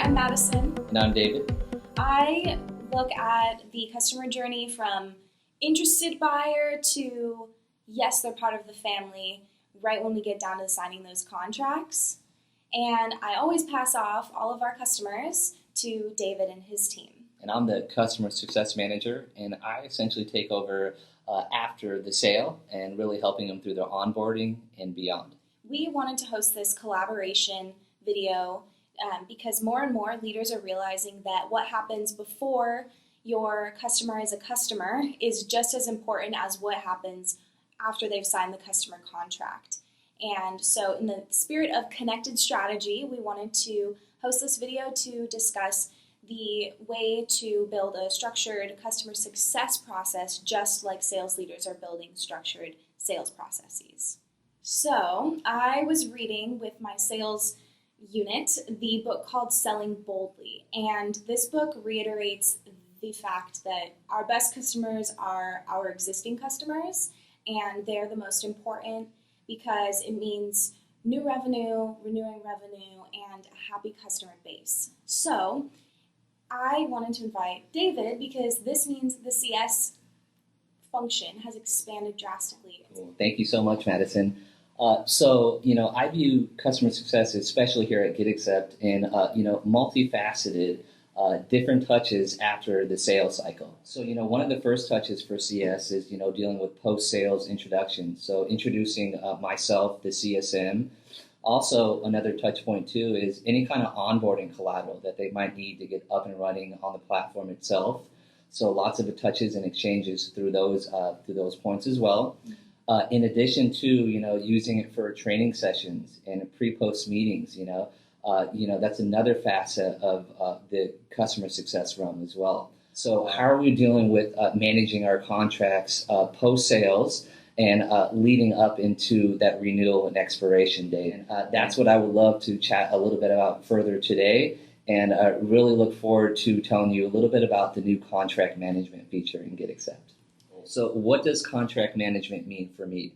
I'm Madison. And I'm David. I look at the customer journey from interested buyer to, yes, they're part of the family, right when we get down to signing those contracts. And I always pass off all of our customers to David and his team. And I'm the customer success manager, and I essentially take over after the sale and really helping them through their onboarding and beyond. We wanted to host this collaboration video because more and more leaders are realizing that what happens before your customer is a customer is just as important as what happens after they've signed the customer contract. And so in the spirit of connected strategy, we wanted to host this video to discuss the way to build a structured customer success process just like sales leaders are building structured sales processes. So I was reading with my sales unit the book called Selling Boldly, and this book reiterates the fact that our best customers are our existing customers, and they're the most important because it means new revenue, renewing revenue, and a happy customer base. So I wanted to invite David because this means the CS function has expanded drastically. Well, thank you so much, Madison. I view customer success, especially here at GetAccept, in multifaceted, different touches after the sales cycle. So, one of the first touches for CS is, dealing with post-sales introduction. So introducing myself, the CSM. Also, another touch point too is any kind of onboarding collateral that they might need to get up and running on the platform itself. So lots of touches and exchanges through those points as well. In addition to using it for training sessions and pre-post meetings, that's another facet of the customer success realm as well. So how are we dealing with managing our contracts post-sales and leading up into that renewal and expiration date? And that's what I would love to chat a little bit about further today, and really look forward to telling you a little bit about the new contract management feature in GetAccept. So what does contract management mean for me?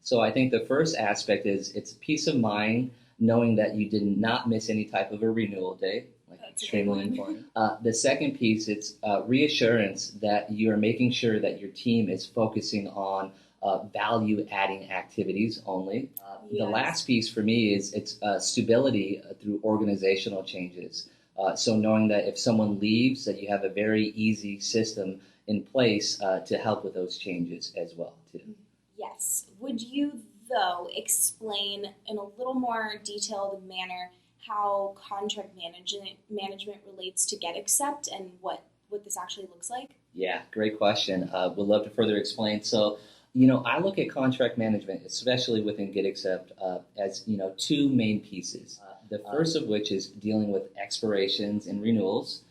So I think the first aspect is it's peace of mind knowing that you did not miss any type of a renewal date. That's extremely important. The second piece, it's reassurance that you are making sure that your team is focusing on value-adding activities only. Yes. The last piece for me is it's stability through organizational changes. So knowing that if someone leaves, that you have a very easy system in place to help with those changes as well, too. Yes. Would you, though, explain in a little more detailed manner how contract management relates to GetAccept and what this actually looks like? Yeah, great question. Would love to further explain. So, I look at contract management, especially within GetAccept, as, two main pieces. The first of which is dealing with expirations and renewals.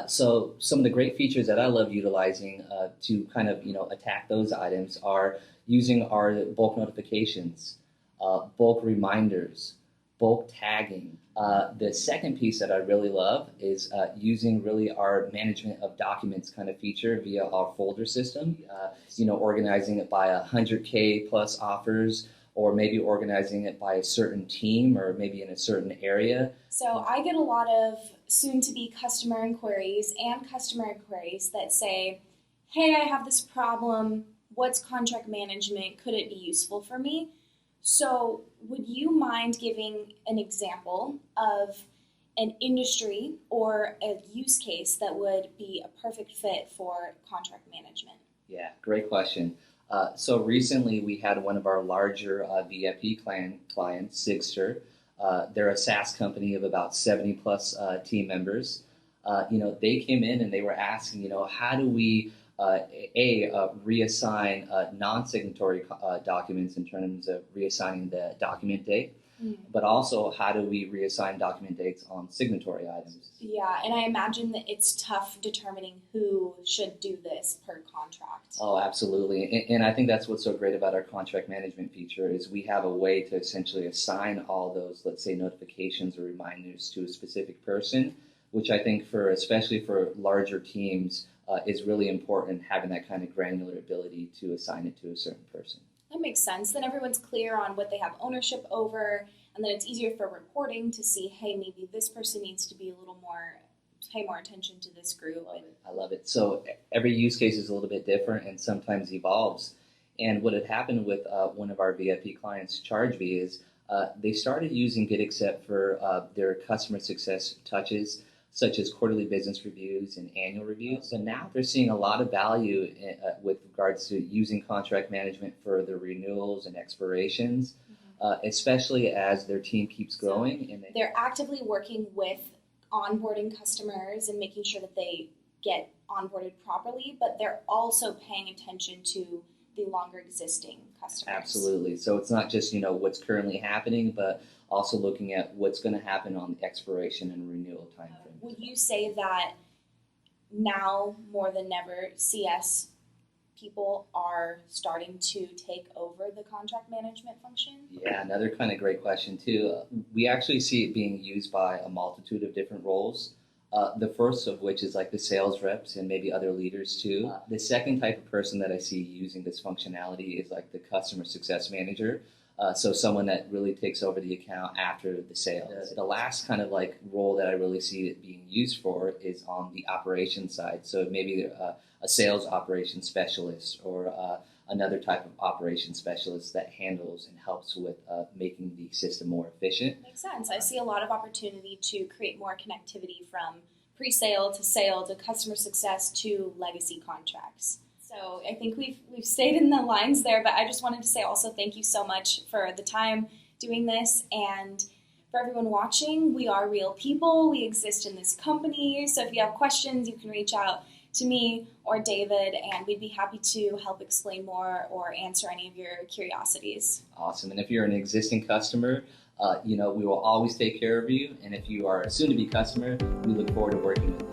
So some of the great features that I love utilizing to kind of, attack those items are using our bulk notifications, bulk reminders, bulk tagging. The second piece that I really love is using really our management of documents kind of feature via our folder system, organizing it by 100K plus offers, or maybe organizing it by a certain team or maybe in a certain area. So I get a lot of soon-to-be customer inquiries and customer inquiries that say, hey, I have this problem. What's contract management? Could it be useful for me? So would you mind giving an example of an industry or a use case that would be a perfect fit for contract management? Yeah, great question. So recently we had one of our larger VIP clients, SIGSTR. They're a SaaS company of about 70 plus team members. They came in and they were asking, how do we reassign non-signatory documents in terms of reassigning the document date, but also how do we reassign document dates on signatory items? Yeah, and I imagine that it's tough determining who should do this per contract. Oh, absolutely. And I think that's what's so great about our contract management feature is we have a way to essentially assign all those, let's say, notifications or reminders to a specific person, which I think especially for larger teams, is really important, having that kind of granular ability to assign it to a certain person. That makes sense. Then everyone's clear on what they have ownership over, and then it's easier for reporting to see, hey, maybe this person needs to be a little more, pay more attention to this group. I love it. So every use case is a little bit different and sometimes evolves. And what had happened with one of our VIP clients, CHARGEBEE, is they started using GetAccept for their customer success touches, such as quarterly business reviews and annual reviews. So now they're seeing a lot of value with regards to using contract management for the renewals and expirations, especially as their team keeps growing. And they're actively working with onboarding customers and making sure that they get onboarded properly, but they're also paying attention to the longer existing customers. Absolutely. So it's not just, what's currently happening, but also looking at what's going to happen on the expiration and renewal time frame. Would you say that now more than ever, CS people are starting to take over the contract management function? Yeah, another kind of great question too. We actually see it being used by a multitude of different roles. The first of which is like the sales reps and maybe other leaders too. The second type of person that I see using this functionality is like the customer success manager. So someone that really takes over the account after the sale. The last kind of like role that I really see it being used for is on the operations side. So maybe a sales operations specialist or another type of operations specialist that handles and helps with making the system more efficient. Makes sense. I see a lot of opportunity to create more connectivity from pre-sale to sale to customer success to legacy contracts. So I think we've stayed in the lines there, but I just wanted to say also thank you so much for the time doing this, and for everyone watching, we are real people. We exist in this company, so if you have questions, you can reach out to me or David, and we'd be happy to help explain more or answer any of your curiosities. Awesome. And if you're an existing customer, we will always take care of you. And if you are a soon-to-be customer, we look forward to working with you.